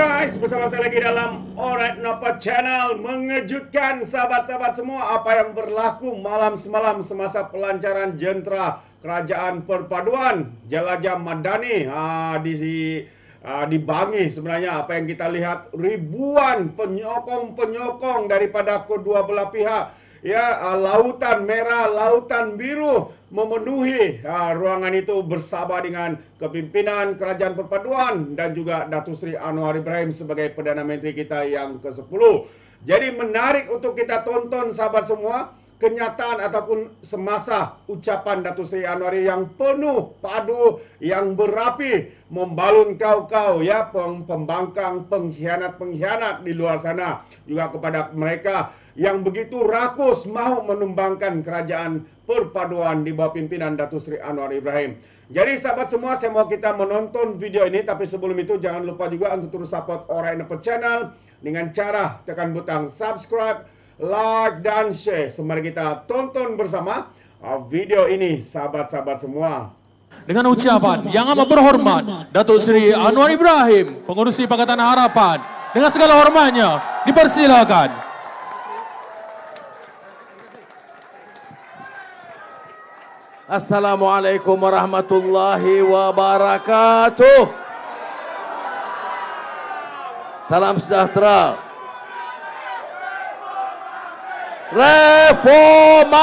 guys, bersama saya lagi dalam Alright Napa Channel. Mengejutkan sahabat-sahabat semua apa yang berlaku malam semalam semasa pelancaran jentera Kerajaan Perpaduan Jelajah Madani di Bangi. Sebenarnya apa yang kita lihat, ribuan penyokong-penyokong daripada kedua belah pihak, lautan merah, lautan biru memenuhi ruangan itu bersama dengan kepimpinan Kerajaan Perpaduan dan juga Datuk Seri Anwar Ibrahim sebagai Perdana Menteri kita yang ke-10. Jadi menarik untuk kita tonton sahabat semua, kenyataan ataupun semasa ucapan Datuk Seri Anwar yang penuh padu, yang berapi, membalun kau-kau pembangkang, pengkhianat-pengkhianat di luar sana, juga kepada mereka yang begitu rakus mahu menumbangkan Kerajaan Perpaduan di bawah pimpinan Datuk Seri Anwar Ibrahim. Jadi sahabat semua, saya mau kita menonton video ini, tapi sebelum itu jangan lupa juga untuk terus support Alright Napa Channel dengan cara tekan butang subscribe, like dan share. Mari kita tonton bersama video ini sahabat-sahabat semua. Dengan ucapan yang amat berhormat, Datuk Seri Anwar Ibrahim, Pengerusi Pakatan Harapan, dengan segala hormatnya dipersilakan. Assalamualaikum warahmatullahi wabarakatuh. Salam sejahtera. Reformasi.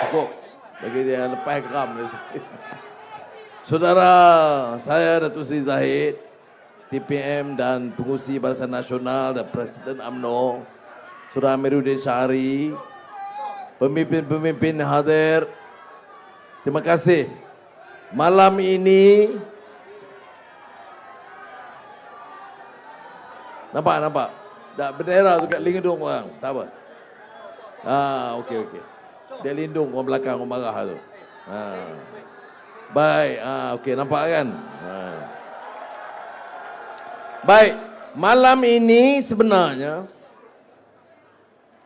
Cukup. Bagi dia lepas geram. Saudara saya Datuk Seri Zahid, TPM dan Pengurusi Barisan Nasional dan Presiden UMNO, Saudara Amiruddin Syahri, pemimpin-pemimpin hadir, terima kasih. Malam ini nampak dah bendera tu kat lindung orang, tak apa. Okey. Dia lindung orang belakang orang marah tu. Baik, okey, nampak kan? Baik, malam ini sebenarnya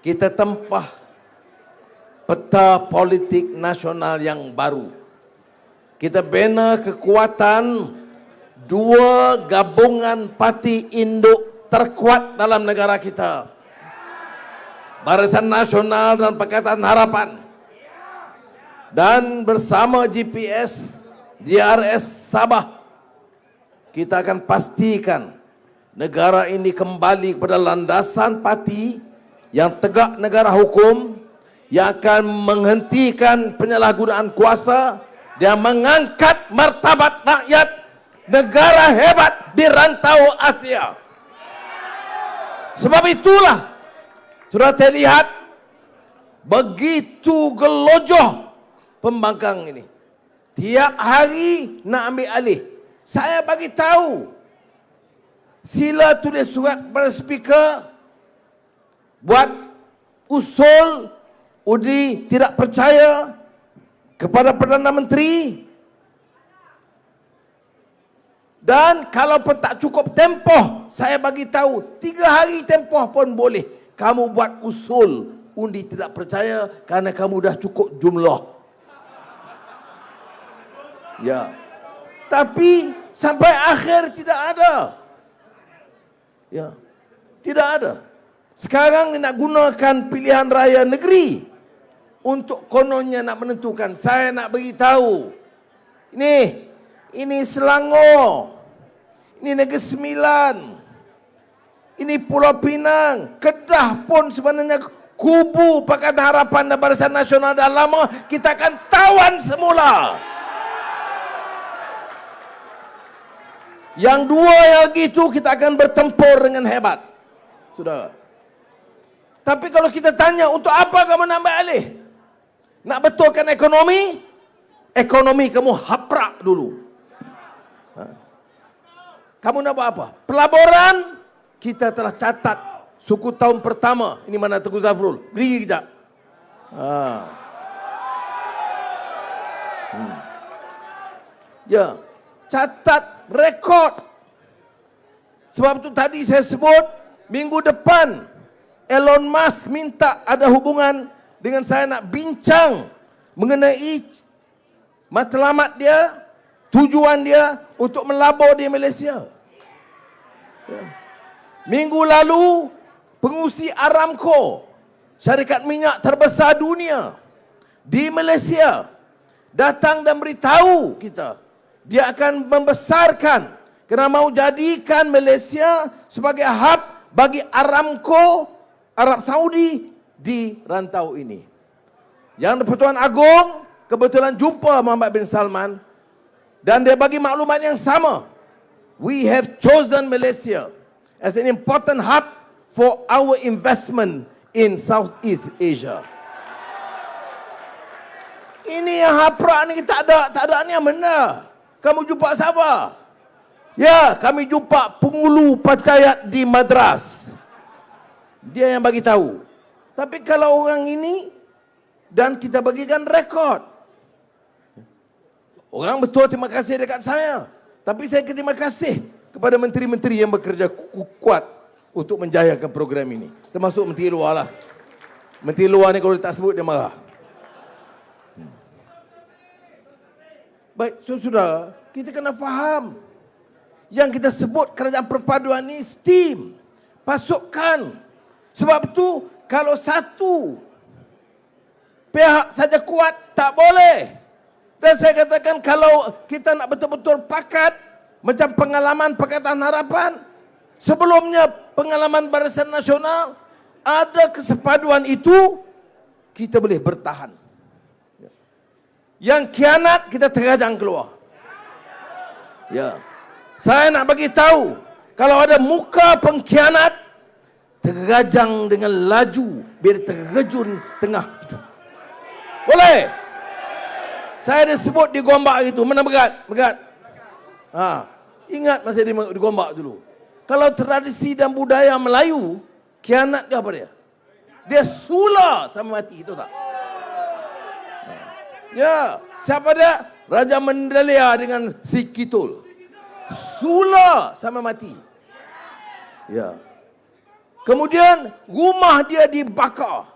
kita tempah peta politik nasional yang baru. Kita bina kekuatan dua gabungan parti induk terkuat dalam negara kita. Barisan Nasional dan Pakatan Harapan. Dan bersama GPS, GRS Sabah, kita akan pastikan negara ini kembali kepada landasan parti yang tegak negara hukum, yang akan menghentikan penyalahgunaan kuasa dan mengangkat martabat rakyat negara hebat di rantau Asia. Sebab itulah sudah terlihat begitu gelojoh pembangkang ini. Tiap hari nak ambil alih. Saya bagi tahu, sila tulis surat kepada speaker, buat usul undi tidak percaya kepada Perdana Menteri. Dan kalau pun tak cukup tempoh, saya bagi tahu 3 hari tempoh pun boleh. Kamu buat usul undi tidak percaya kerana kamu dah cukup jumlah. Ya. Tapi sampai akhir tidak ada. Ya. Tidak ada. Sekarang nak gunakan pilihan raya negeri untuk kononnya nak menentukan. Saya nak beritahu, ini Selangor, ini Negeri Sembilan, ini Pulau Pinang, Kedah pun sebenarnya kubu Pakatan Harapan dan Barisan Nasional dah lama kita akan tawan semula. Yang dua yang gitu kita akan bertempur dengan hebat, saudara. Tapi kalau kita tanya, untuk apa kamu nak ambil alih? Nak betulkan ekonomi? Ekonomi kamu haprak dulu. Kamu nak buat apa? Pelaburan, kita telah catat suku tahun pertama. Ini mana Tengku Zafrul? Beri kejap. Ya, catat rekod. Sebab itu tadi saya sebut, minggu depan Elon Musk minta ada hubungan dengan saya nak bincang mengenai matlamat dia Tujuan dia untuk melabur di Malaysia. Minggu lalu, pengurusi Aramco, syarikat minyak terbesar dunia di Malaysia, datang dan beritahu kita dia akan membesarkan kerana mau jadikan Malaysia sebagai hub bagi Aramco Arab Saudi di rantau ini. Yang di-Pertuan Agong kebetulan jumpa Muhammad bin Salman dan dia bagi maklumat yang sama. We have chosen Malaysia as an important hub for our investment in Southeast Asia. Ini yang haprak ni tak ada ni yang benar. Kamu jumpa siapa? Ya, kami jumpa pengulu Panchayat di Madras. Dia yang bagi tahu. Tapi kalau orang ini dan kita bagikan rekod. Orang betul terima kasih dekat saya. Tapi saya terima kasih kepada menteri-menteri yang bekerja kuat untuk menjayakan program ini. Termasuk menteri luar lah. Menteri luar ni kalau dia tak sebut dia marah. Baik, saudara, kita kena faham. Yang kita sebut kerajaan perpaduan ni STEAM. Pasukan. Sebab itu, kalau satu pihak saja kuat, tak boleh. Dan saya katakan kalau kita nak betul-betul pakat, macam pengalaman Pakatan Harapan, sebelumnya pengalaman Barisan Nasional, ada kesepaduan itu, kita boleh bertahan. Yang khianat, kita terajang keluar. Ya. Saya nak bagi tahu, kalau ada muka pengkhianat, terajang dengan laju, biar terjun tengah. Boleh? Saya ada sebut di Gombak itu, mana berat? Berat. Ingat masa di Gombak dulu. Kalau tradisi dan budaya Melayu, khianat dia apa dia? Dia sula sama mati, itu tak? Ya, siapa dia? Raja Mendalia dengan si Kitul. Sula sama mati. Ya. Kemudian rumah dia dibakar.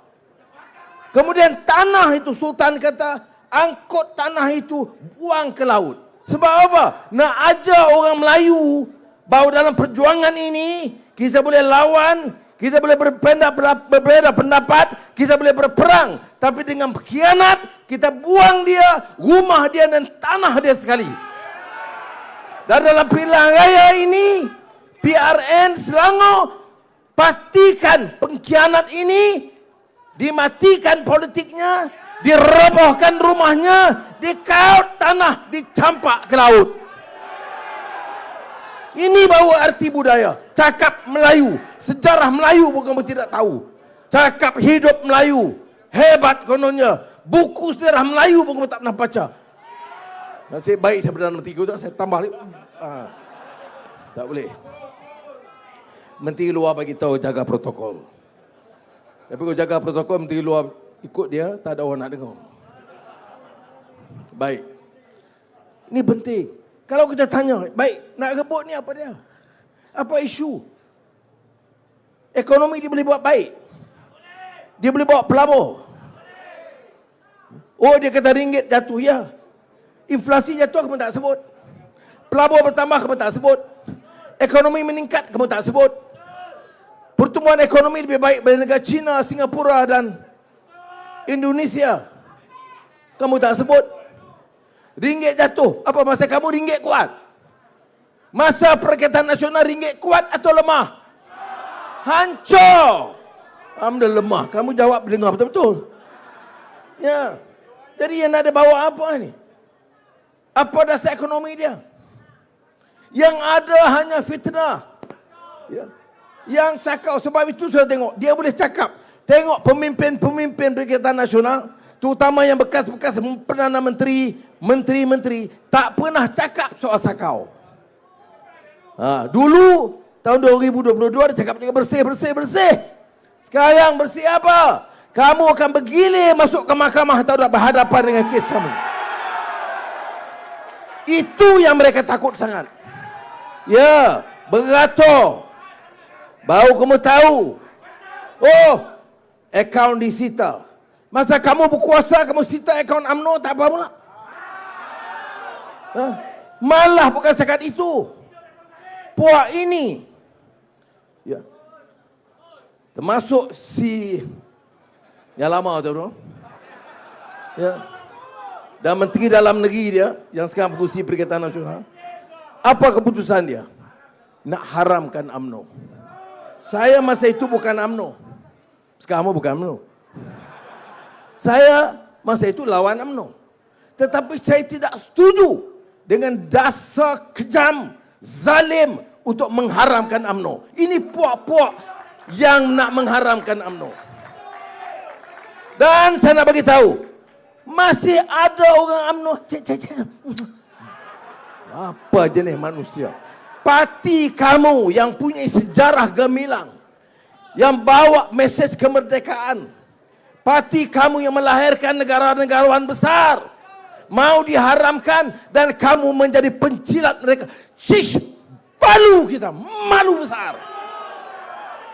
Kemudian tanah itu Sultan kata, angkut tanah itu buang ke laut. Sebab apa? Nak ajar orang Melayu bahawa dalam perjuangan ini kita boleh lawan, kita boleh berbeza pendapat, kita boleh berperang, tapi dengan khianat kita buang dia, rumah dia dan tanah dia sekali. Dan dalam pilihan raya ini, PRN Selangor pastikan pengkhianat ini dimatikan politiknya, dirobohkan rumahnya, dikaut tanah, dicampak ke laut. Ini baru arti budaya. Cakap Melayu, sejarah Melayu bukan tidak tahu. Cakap hidup Melayu, hebat kononnya. Buku sejarah Melayu bukan tak pernah baca. Nasib baik saya Perdana Menteri tak, saya tambah lagi. Tak boleh. Menteri luar bagi tahu jaga protokol. Tapi kalau jaga protokol, menteri luar ikut dia, tak ada orang nak dengar. Baik. Ini penting. Kalau kita tanya, baik, nak rebut ni apa dia? Apa isu? Ekonomi dia boleh buat baik. Dia boleh bawa pelabur. Oh, dia kata ringgit jatuh, ya. Inflasi jatuh, kamu tak sebut. Pelabur bertambah, kamu tak sebut. Ekonomi meningkat, kamu tak sebut. Pertumbuhan ekonomi lebih baik dari negara China, Singapura dan Indonesia. Kamu tak sebut. Ringgit jatuh. Apa masa kamu ringgit kuat? Masa Perikatan Nasional ringgit kuat atau lemah? Hancur. Anda lemah. Kamu jawab dengar betul-betul. Ya. Jadi yang ada bawa apa ni? Apa dasar ekonomi dia? Yang ada hanya fitnah. Ya. Yang sakau. Sebab itu saya tengok. Dia boleh cakap. Tengok pemimpin-pemimpin Perikatan Nasional, terutama yang bekas-bekas Perdana Menteri, menteri-menteri, tak pernah cakap soal sakau. Dulu, tahun 2022, dia cakap bersih. Sekarang bersih apa? Kamu akan bergilir masuk ke mahkamah atau berhadapan dengan kes kamu. Itu yang mereka takut sangat. Ya, beratur. Baru kamu tahu. Oh, akaun disita. Masa kamu berkuasa, kamu sita akaun UMNO, tak apa pula. Malah bukan sekat itu. Puak ini, ya, termasuk si yang lama tu, bro. Ya. Dan Menteri Dalam Negeri dia, yang sekarang berkerusi Perikatan Nasional, apa keputusan dia? Nak haramkan UMNO. Saya masa itu bukan UMNO. Sekarang bukan UMNO. Saya masa itu lawan UMNO. Tetapi saya tidak setuju dengan dasar kejam, zalim untuk mengharamkan UMNO. Ini puak-puak yang nak mengharamkan UMNO. Dan saya nak bagi tahu, masih ada orang UMNO. Apa jenis manusia? Parti kamu yang punya sejarah gemilang, yang bawa mesej kemerdekaan, parti kamu yang melahirkan negara-negarawan besar, mau diharamkan dan kamu menjadi pencilat mereka. Shish, malu kita, malu besar.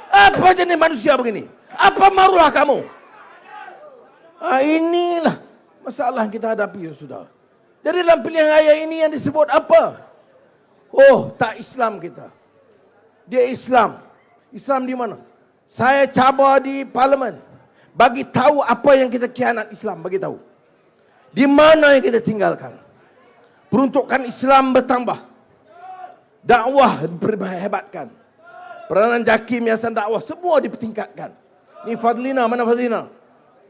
Apa jenis manusia begini? Apa maruah kamu? Inilah masalah yang kita hadapi, ya sudah. Jadi dalam pilihan raya ini yang disebut apa? Oh, tak Islam kita. Dia Islam. Islam di mana? Saya cabar di parlimen. Bagi tahu apa yang kita khianat Islam, bagi tahu. Di mana yang kita tinggalkan. Peruntukan Islam bertambah. Dakwah diperhebatkan. Peranan JAKIM, Yayasan Dakwah, semua dipertingkatkan. Ni Fadlina, mana Fadlina?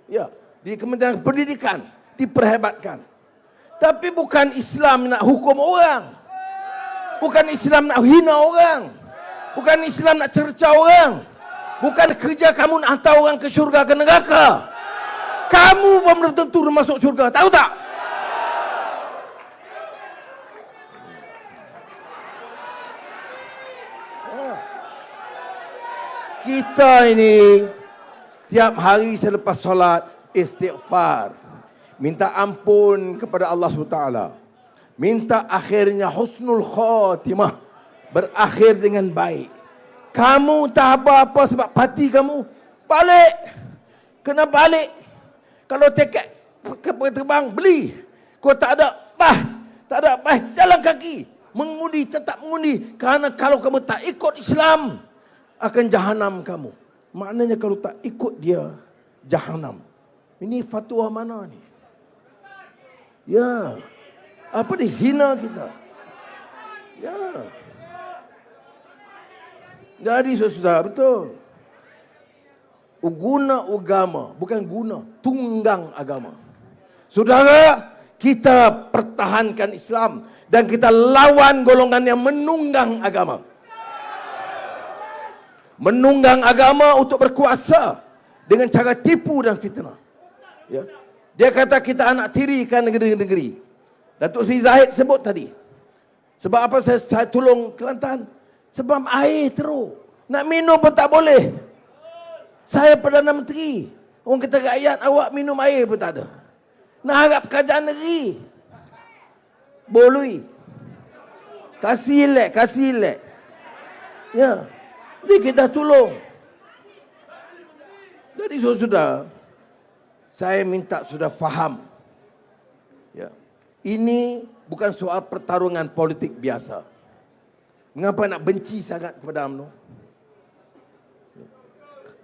Ya, di Kementerian Pendidikan diperhebatkan. Tapi bukan Islam nak hukum orang. Bukan Islam nak hina orang. Bukan Islam nak cerca orang. Bukan kerja kamu nak hantar orang ke syurga, ke neraka. Kamu pun belum tentu masuk syurga. Tahu tak? Kita ini tiap hari selepas solat istighfar. Minta ampun kepada Allah SWT. Minta akhirnya husnul khatimah, berakhir dengan baik. Kamu tak apa-apa sebab parti kamu balik. Kena balik. Kalau tiket terbang, beli. Kau tak ada jalan kaki. Mengundi, tetap mengundi. Kerana kalau kamu tak ikut Islam, akan jahanam kamu. Maknanya kalau tak ikut dia, jahanam. Ini fatwa mana ni? Ya. Apa dihina kita? Ya. Jadi saudara, betul. Guna agama, bukan guna, tunggang agama. Saudara, kita pertahankan Islam dan kita lawan golongan yang menunggang agama. Menunggang agama untuk berkuasa dengan cara tipu dan fitnah. Ya. Dia kata kita anak tirikan negeri-negeri. Datuk Seri Zahid sebut tadi. Sebab apa saya tolong Kelantan? Sebab air teruk. Nak minum pun tak boleh. Saya Perdana Menteri. Orang kata rakyat, awak minum air pun tak ada. Nak harap kerajaan negeri. Boleh. Kasih elek. Ya. Jadi kita tolong. Jadi sudah. Saya minta sudah faham. Ya. Ini bukan soal pertarungan politik biasa. Mengapa nak benci sangat kepada UMNO?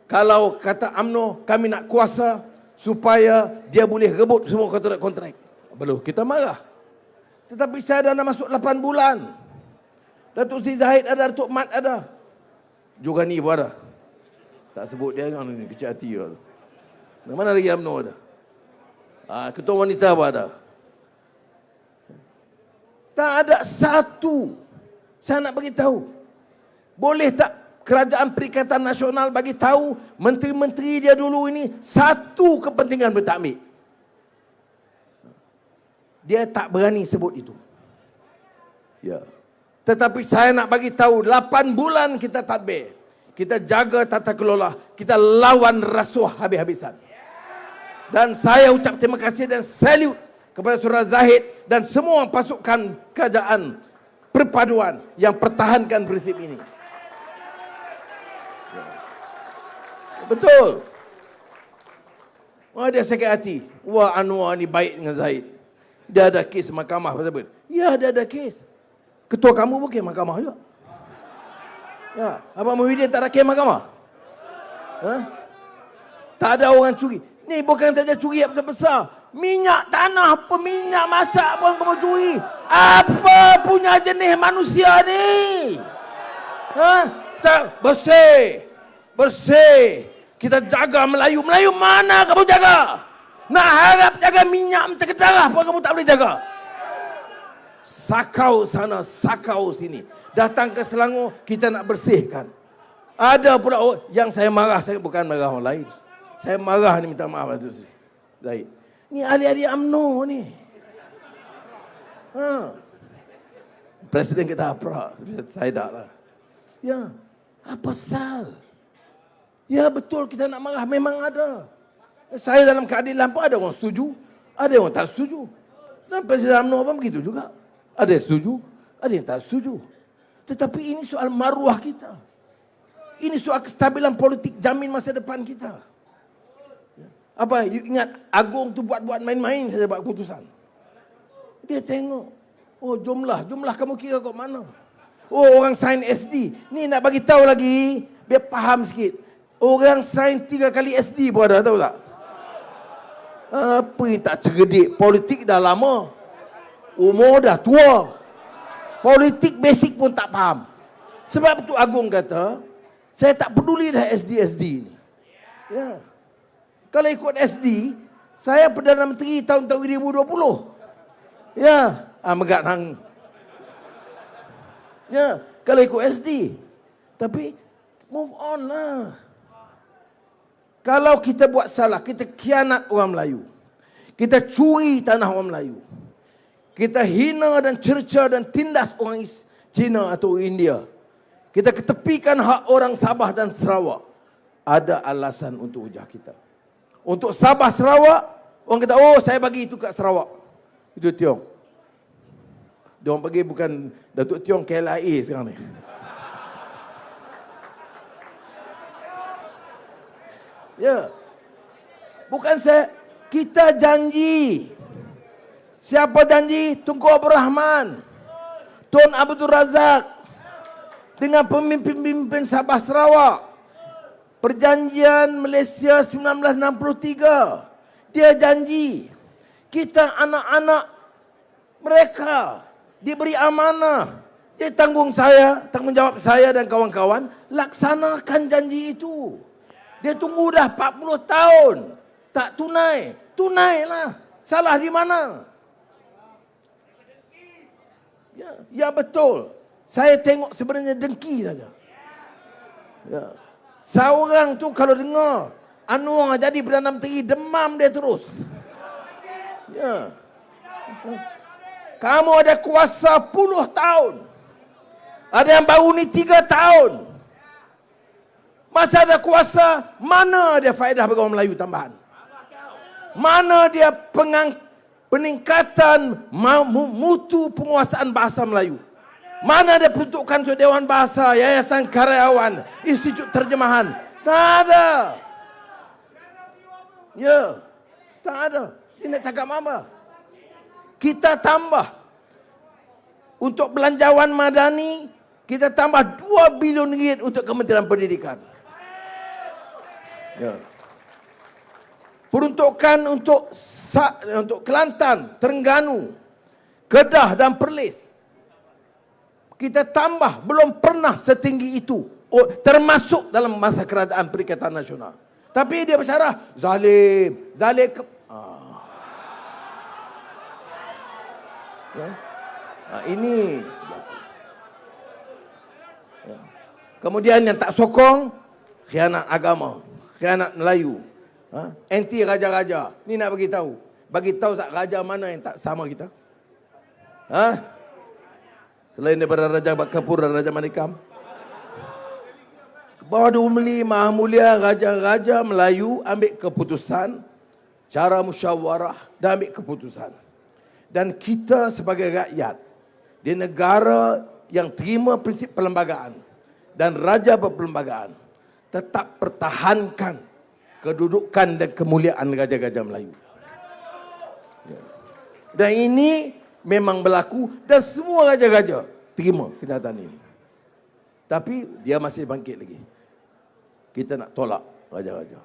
Kalau kata UMNO, kami nak kuasa supaya dia boleh rebut semua kontrak-kontrak. Belum, kita marah. Tetapi saya dah nak masuk 8 bulan. Datuk Seri Zahid ada, Datuk Mat ada. Jogani pun ada. Tak sebut dia kan, kecil hati. Mana lagi UMNO ada? Ketua wanita pun ada. Tak ada satu. Saya nak bagi tahu. Boleh tak Kerajaan Perikatan Nasional bagi tahu menteri-menteri dia dulu ini satu kepentingan bertakmik? Dia tak berani sebut itu. Ya. Tetapi saya nak bagi tahu 8 bulan kita tadbir. Kita jaga tata kelola, kita lawan rasuah habis-habisan. Dan saya ucap terima kasih dan salute kepada Saudara Zahid dan semua pasukan kerajaan perpaduan yang pertahankan prinsip ini. Betul. Wah, dia sakit hati. Wah, Anwar ni baik dengan Zahid. Dia ada kes mahkamah. Ya, dia ada kes. Ketua kamu pun kes mahkamah juga. Ya, Abang Muhyiddin tak ada kes mahkamah? Ha? Tak ada orang curi. Ni bukan saja curi yang besar-besar. Minyak tanah, peminyak masak pun kamu curi. Apa punya jenis manusia ni? Ha? Tak, bersih. Bersih. Kita jaga Melayu. Melayu mana kamu jaga? Nak harap jaga minyak macam darah pun kamu tak boleh jaga. Sakau sana, sakau sini. Datang ke Selangor, kita nak bersihkan. Ada pula yang saya marah, saya bukan marah orang lain. Saya marah ni, minta maaf tu Zahid. Ni ahli-ahli UMNO ni. Ha. Presiden kita apa? Saya tak lah. Ya, apa sal? Ya betul kita nak marah, memang ada. Saya dalam keadilan pun ada orang setuju, ada orang tak setuju. Dan Presiden UMNO pun begitu juga. Ada yang setuju, ada yang tak setuju. Tetapi ini soal maruah kita. Ini soal kestabilan politik, jamin masa depan kita. Apa, you ingat Agong tu buat-buat main-main saja buat keputusan. Dia tengok, oh jumlah kamu kira kat mana? Oh orang sign SD. Ni nak bagi tahu lagi, biar faham sikit. Orang sign 3 kali SD pun ada, tahu tak? Apa yang tak cerdik? Politik dah lama. Umur dah tua. Politik basic pun tak faham. Sebab tu Agong kata, saya tak peduli dah SD ni. Ya. Kalau ikut SD, saya Perdana Menteri tahun-tahun 2020. Ya, megak nang. Ya, kalau ikut SD. Tapi move on lah. Kalau kita buat salah, kita khianat orang Melayu. Kita curi tanah orang Melayu. Kita hina dan cerca dan tindas orang Cina atau India. Kita ketepikan hak orang Sabah dan Sarawak. Ada alasan untuk hujah kita. Untuk Sabah Sarawak, orang kata, oh saya bagi itu kat Sarawak. Itu Tiong. Dia orang bagi bukan Datuk Tiong KLIA sekarang ni. Ya. Bukan saya, kita janji. Siapa janji? Tunku Abdul Rahman, Tun Abdul Razak, dengan pemimpin-pemimpin Sabah Sarawak. Perjanjian Malaysia 1963. Dia janji. Kita anak-anak mereka diberi amanah. Dia tanggung jawab saya dan kawan-kawan. Laksanakan janji itu. Dia tunggu dah 40 tahun. Tak tunai. Tunailah. Salah di mana? Ya betul. Saya tengok sebenarnya dengki saja. Ya. Seorang tu kalau dengar Anwar jadi Perdana Menteri, demam dia terus. Ya. Kamu ada kuasa 10 tahun. Ada yang baru ni 3 tahun. Masa ada kuasa, mana dia faedah bagi orang Melayu tambahan? Mana dia peningkatan mutu penguasaan bahasa Melayu? Mana ada peruntukan untuk Dewan Bahasa, Yayasan Karyawan, Institut Terjemahan? Tak ada. Ya, tak ada. Ini nak cakap apa? Kita tambah. Untuk belanjawan madani, kita tambah 2 bilion ringgit untuk Kementerian Pendidikan. Ya. Peruntukan untuk Kelantan, Terengganu, Kedah dan Perlis. Kita tambah, belum pernah setinggi itu. Termasuk dalam masa kerajaan Perikatan Nasional. Tapi dia bersyarah, zalim. Ya. Ini. Ya. Kemudian yang tak sokong, khianat agama, khianat Melayu. Anti raja-raja. Ni nak bagi tahu. Bagi tahu tak raja mana yang tak sama kita? Selain daripada Raja Bakapur dan Raja Manikam. Bawah Umli Maha Mulia Raja-Raja Melayu ambil keputusan, cara musyawarah dan ambil keputusan. Dan kita sebagai rakyat di negara yang terima prinsip perlembagaan dan raja berperlembagaan, tetap pertahankan kedudukan dan kemuliaan Raja-Raja Melayu. Dan ini memang berlaku dan semua raja-raja terima kenyataan ini. Tapi dia masih bangkit lagi. Kita nak tolak raja-raja.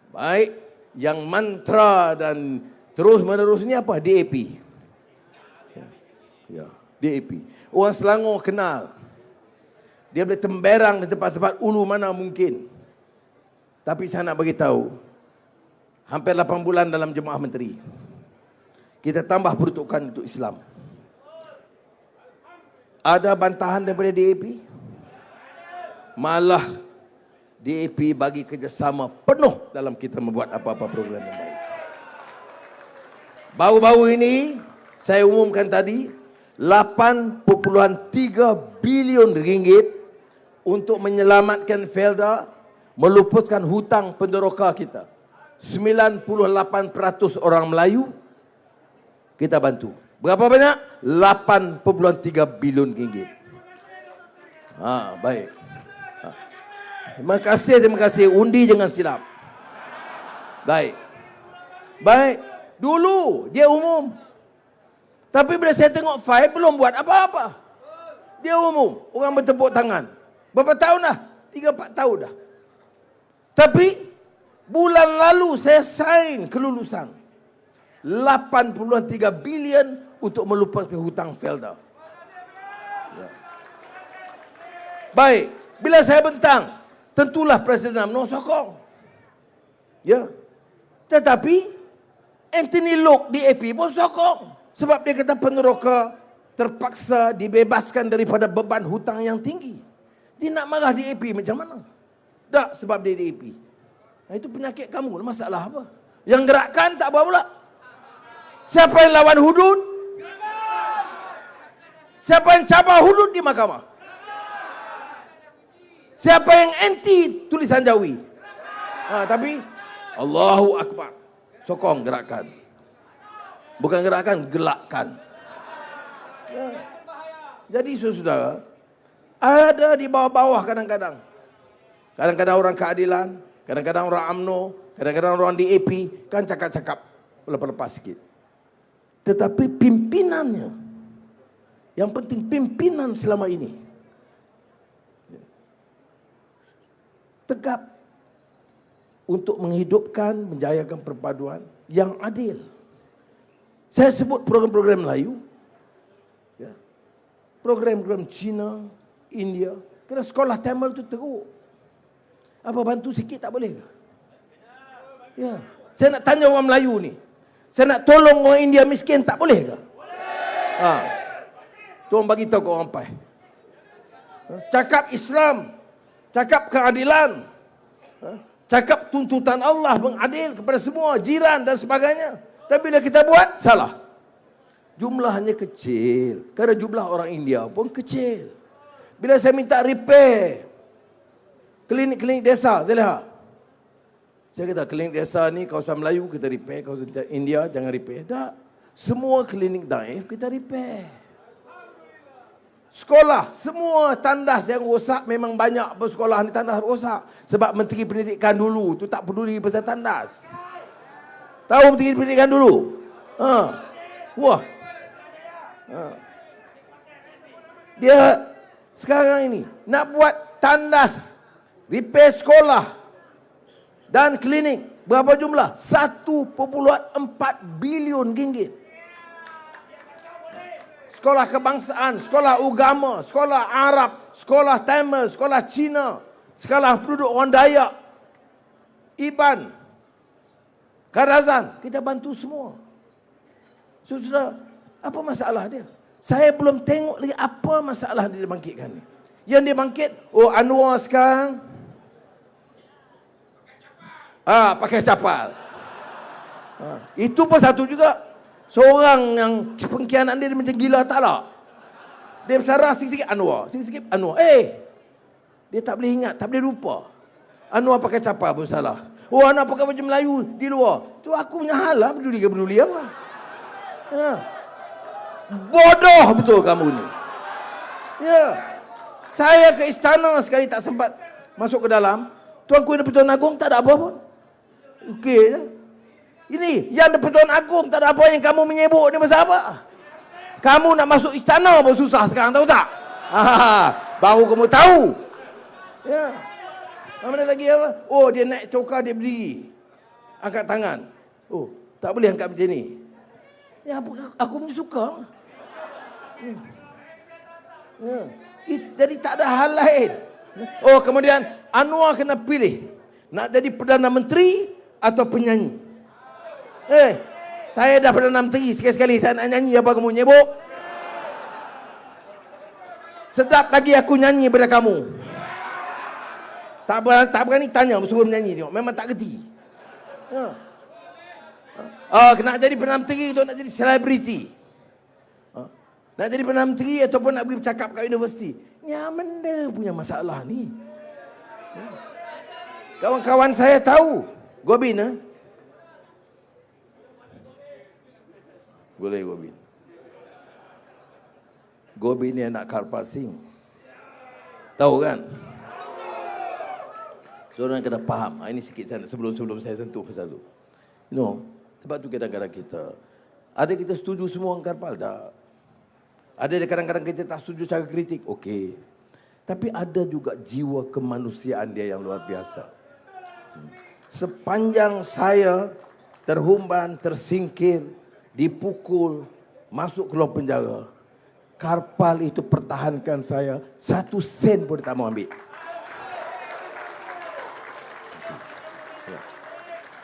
Baik, yang mantra dan terus-menerus ni apa? DAP. Ya, DAP. Orang Selangor kenal. Dia boleh temberang di tempat-tempat ulu mana mungkin. Tapi saya nak bagi tahu, hampir 8 bulan dalam Jemaah Menteri, kita tambah peruntukan untuk Islam. Ada bantahan daripada DAP? Malah DAP bagi kerjasama penuh dalam kita membuat apa-apa program yang baik. Baru-baru ini, saya umumkan tadi, 8.3 bilion ringgit untuk menyelamatkan Felda, melupuskan hutang penderoka kita. 98% orang Melayu kita bantu. Berapa banyak? 8.3 bilion ringgit. Baik. Terima kasih. Undi jangan silap. Baik. Dulu dia umum. Tapi bila saya tengok file, belum buat apa-apa. Dia umum. Orang bertepuk tangan. Berapa tahun dah? 3-4 tahun dah. Tapi bulan lalu saya sign kelulusan 8.3 bilion untuk melupaskan hutang Felda. Ya. Baik, bila saya bentang, tentulah Presiden UMNO sokong. Ya. Tetapi Anthony Lok DAP pun sokong. Sebab dia kata peneroka terpaksa dibebaskan daripada beban hutang yang tinggi. Dia nak marah DAP macam mana? Tak, sebab dia DAP. Itu penyakit kamu, masalah apa? Yang gerakkan tak apa pula. Siapa yang lawan hudud? Siapa yang cabar hudud di mahkamah? Siapa yang anti tulisan Jawi? Tapi Allahu Akbar. Sokong gerakan. Bukan gerakan, gelakkan. Ya. Jadi saudara, ada di bawah-bawah kadang-kadang. Kadang-kadang orang keadilan, kadang-kadang orang UMNO, kadang-kadang orang DAP, kan cakap-cakap lepas-lepas sikit. Tetapi pimpinannya, yang penting pimpinan selama ini, tegap untuk menghidupkan, menjayakan perpaduan yang adil. Saya sebut program-program Melayu, ya. Program-program Cina, India, kerana sekolah Tamil itu teruk. Apa bantu sikit tak boleh ke? Ya. Saya nak tanya orang Melayu ni, saya nak tolong orang India miskin tak boleh ke? Tolong bagi tahu ke orang Pai. Cakap Islam, cakap keadilan, cakap tuntutan Allah mengadil kepada semua jiran dan sebagainya. Tapi bila kita buat, salah. Jumlahnya kecil. Kerana jumlah orang India pun kecil. Bila saya minta repair klinik-klinik desa, saya lihat. Saya kata klinik desa ni kawasan Melayu kita repair, kawasan India jangan repair. Tak. Semua klinik daif kita repair. Sekolah, semua tandas yang rosak, memang banyak bersekolah ni tandas rosak. Sebab Menteri Pendidikan dulu tu tak peduli pasal tandas. Tahu Menteri Pendidikan dulu? Wah. Dia sekarang ini nak buat tandas, repair sekolah dan klinik. Berapa jumlah? 1.4 bilion ringgit. Sekolah kebangsaan, sekolah agama, sekolah Arab, sekolah Tamil, sekolah Cina, sekolah penduduk orang Dayak, Iban, Kadazan, kita bantu semua. Saudara, apa masalah dia? Saya belum tengok lagi apa masalah dia bangkitkan ni. Yang dia bangkit, Anwar sekarang pakai capal. Itu pun satu juga. Seorang yang pengkhianat dia macam gila tak lah. Dia bersarah sikit-sikit Anwar, sikit-sikit Anwar. Dia tak boleh ingat, tak boleh lupa. Anwar pakai capal pun salah. Anak pakai baju Melayu di luar. Tu aku punya hal lah, peduli apa. Bodoh betul kamu ni. Ya. Saya ke istana sekali tak sempat masuk ke dalam. Tuanku Yang di-Pertuan Agong tak ada apa pun. Okey je. Ini yang di Pertuan Agong tak ada apa yang kamu menyebut ni pasal apa? Kamu nak masuk istana pun susah sekarang, tahu tak? Baru kamu tahu. Ya. Mana lagi apa? Oh, dia naik cokar, dia berdiri. Angkat tangan. Oh, tak boleh angkat macam ni. Ya, aku pun suka. Ya. Jadi tak ada hal lain. Oh, kemudian Anwar kena pilih. Nak jadi Perdana Menteri atau penyanyi. Saya dah Perdana Menteri, sekali-sekali saya nak nyanyi apa kamu nyebuk? Sedap lagi aku nyanyi daripada kamu. Tak berani tanya, suruh menyanyi tengok. Memang tak kerti. Nak jadi Perdana Menteri atau nak jadi selebriti? Nak jadi Perdana Menteri ataupun nak pergi bercakap kat universiti? Yang mana punya masalah ni? Kawan-kawan saya tahu. Gobin, boleh Gobin. Gobin ni anak Karpal Singh. Tahu kan? So, orang kena faham. Ini sikit sebelum saya sentuh pasal tu. You know, sebab tu kadang-kadang ada kita setuju semua orang Karpal dah. Ada kadang-kadang kita tak setuju cara kritik. Okey. Tapi ada juga jiwa kemanusiaan dia yang luar biasa. Sepanjang saya terhumban, tersingkir, dipukul, masuk keluar penjara, Karpal itu pertahankan saya, 1 sen pun tak mau ambil.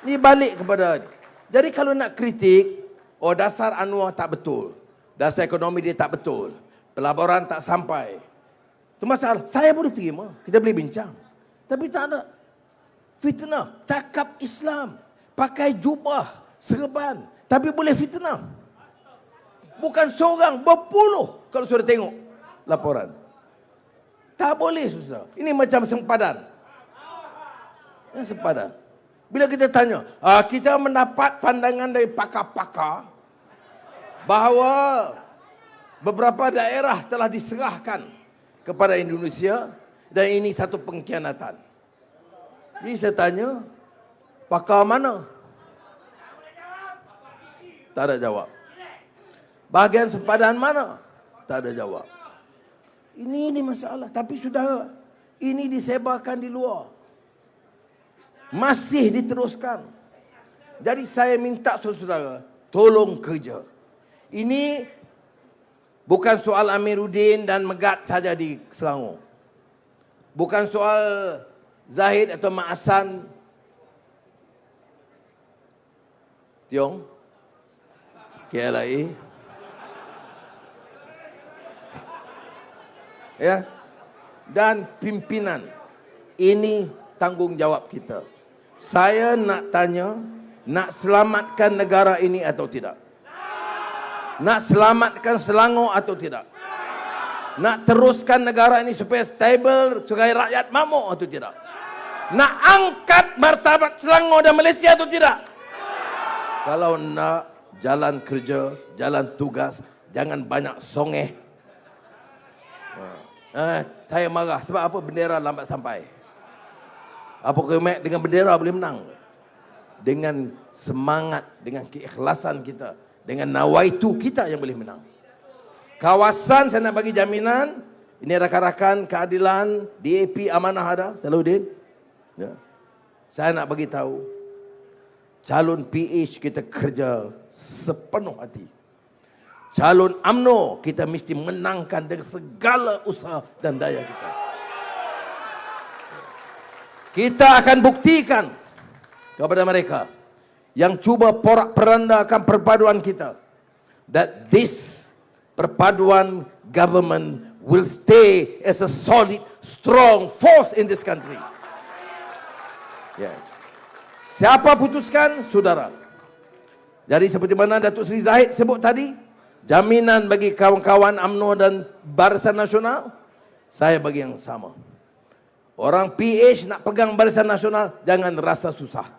Ni balik kepada, jadi kalau nak kritik, dasar Anwar tak betul, dasar ekonomi dia tak betul, pelaburan tak sampai, itu masalah. Saya boleh terima, kita boleh bincang. Tapi tak ada fitnah. Cakap Islam, pakai jubah, serban, tapi boleh fitnah. Bukan seorang, berpuluh kalau sudah tengok laporan. Tak boleh, saudara. Ini macam sempadan. Sempadan. Bila kita tanya, kita mendapat pandangan dari pakar-pakar bahawa beberapa daerah telah diserahkan kepada Indonesia dan ini satu pengkhianatan. Jadi saya tanya, pakar mana? Tak ada jawab. Bahagian sempadan mana? Tak ada jawab. Ini masalah. Tapi saudara, ini disebarkan di luar. Masih diteruskan. Jadi saya minta saudara, tolong kerja. Ini bukan soal Amiruddin dan Megat saja di Selangor. Bukan soal Zahid atau Mak Hassan Tiong KLIA. Ya. Dan pimpinan. Ini tanggungjawab kita. Saya nak tanya, nak selamatkan negara ini atau tidak? Nak selamatkan Selangor atau tidak? Nak teruskan negara ini supaya stable, supaya rakyat makmur atau tidak? Nak angkat martabat Selangor dan Malaysia atau tidak? Kalau nak, jalan kerja, jalan tugas, jangan banyak songeh. Saya marah sebab apa? Bendera lambat sampai. Apa kemek dengan bendera boleh menang? Dengan semangat, dengan keikhlasan kita, dengan nawaitu kita yang boleh menang. Kawasan saya nak bagi jaminan, ini rakan-rakan keadilan, DAP amanah ada, Salahuddin. Ya. Saya nak bagi tahu, calon PH kita kerja sepenuh hati. Calon UMNO kita mesti menangkan dengan segala usaha dan daya kita. Kita akan buktikan kepada mereka yang cuba porak-perandakan perpaduan kita, that this perpaduan government will stay as a solid, strong force in this country. Yes. Siapa putuskan? Saudara. Jadi seperti mana Datuk Seri Zahid sebut tadi, jaminan bagi kawan-kawan UMNO dan Barisan Nasional, saya bagi yang sama. Orang PH nak pegang Barisan Nasional, jangan rasa susah.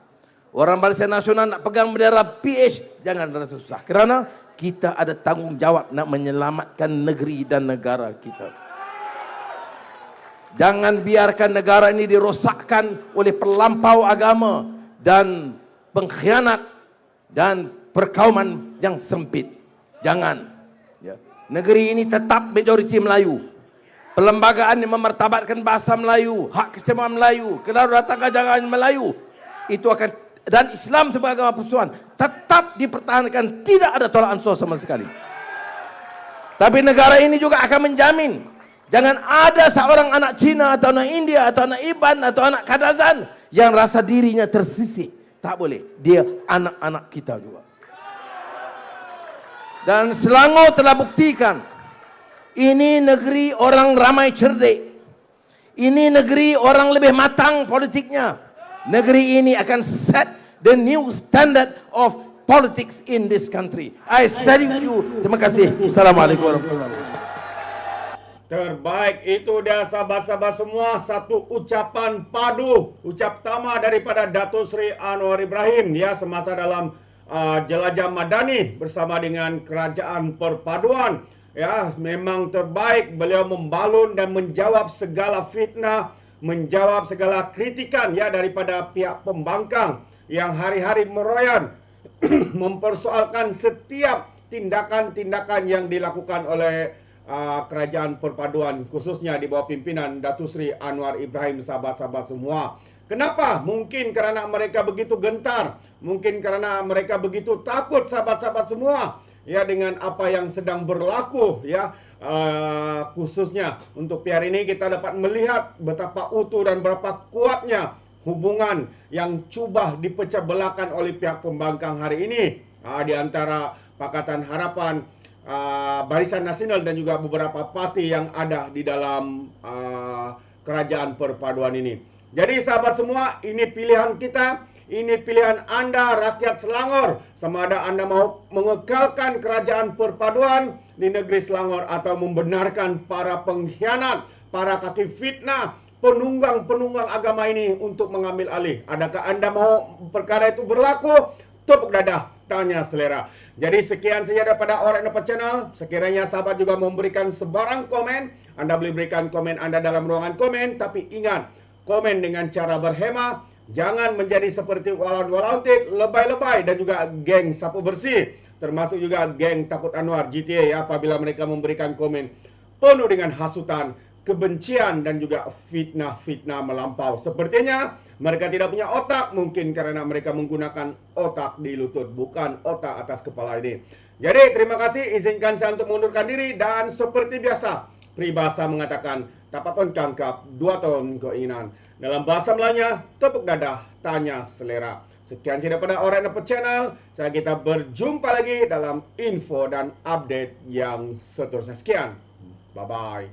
Orang Barisan Nasional nak pegang bendera PH, jangan rasa susah. Kerana kita ada tanggungjawab nak menyelamatkan negeri dan negara kita. Jangan biarkan negara ini dirosakkan oleh pelampau agama dan pengkhianat dan perkauman yang sempit. Jangan. Ya. Negeri ini tetap majoriti Melayu. Perlembagaan yang memartabatkan bahasa Melayu, hak keistimewaan Melayu, kedaulatan kerajaan Melayu, itu akan, dan Islam sebagai agama persatuan tetap dipertahankan, tidak ada tolak ansur sama sekali. Tapi negara ini juga akan menjamin jangan ada seorang anak Cina atau anak India atau anak Iban atau anak Kadazan yang rasa dirinya tersisih. Tak boleh. Dia anak-anak kita juga. Dan Selangor telah buktikan, ini negeri orang ramai cerdik. Ini negeri orang lebih matang politiknya. Negeri ini akan set the new standard of politics in this country. I salute you. Terima kasih. Assalamualaikum warahmatullahi wabarakatuh. Terbaik, itu dia sahabat-sahabat semua, satu ucapan padu, ucap tama daripada Datuk Seri Anwar Ibrahim ya, semasa dalam jelajah madani bersama dengan Kerajaan Perpaduan. Ya, memang terbaik, beliau membalun dan menjawab segala fitnah, menjawab segala kritikan ya daripada pihak pembangkang yang hari-hari meroyan mempersoalkan setiap tindakan-tindakan yang dilakukan oleh Kerajaan Perpaduan, khususnya di bawah pimpinan Datuk Seri Anwar Ibrahim. Sahabat-sahabat semua, kenapa? Mungkin kerana mereka begitu gentar, mungkin kerana mereka begitu takut, sahabat-sahabat semua, ya, dengan apa yang sedang berlaku ya, khususnya untuk hari ini kita dapat melihat betapa utuh dan berapa kuatnya hubungan yang cuba dipecah belahkan oleh pihak pembangkang hari ini di antara Pakatan Harapan, Barisan Nasional dan juga beberapa parti yang ada di dalam Kerajaan Perpaduan ini. Jadi sahabat semua, ini pilihan kita, ini pilihan Anda rakyat Selangor, sama ada Anda mau mengekalkan Kerajaan Perpaduan di negeri Selangor atau membenarkan para pengkhianat, para kaki fitnah, penunggang-penunggang agama ini untuk mengambil alih. Adakah Anda mau perkara itu berlaku? Tepuk dadah, tanya selera. Jadi sekian saja daripada Alright Napa Channel. Sekiranya sahabat juga memberikan sebarang komen, Anda boleh berikan komen Anda dalam ruangan komen. Tapi ingat, komen dengan cara berhema. Jangan menjadi seperti walaun-walauntit, lebay-lebay dan juga geng sapu bersih. Termasuk juga geng Takut Anwar GTA ya, apabila mereka memberikan komen penuh dengan hasutan, kebencian dan juga fitnah-fitnah melampau. Sepertinya mereka tidak punya otak, mungkin karena mereka menggunakan otak di lutut, bukan otak atas kepala ini. Jadi terima kasih, izinkan saya untuk mengundurkan diri. Dan seperti biasa, peribahasa mengatakan, tapapun kangkap, 2 tahun keinginan. Dalam bahasa Melayunya, tepuk dadah, tanya selera. Sekian saja daripada Alright Napa Channel. Saya kita berjumpa lagi dalam info dan update yang seterusnya. Sekian. Bye-bye.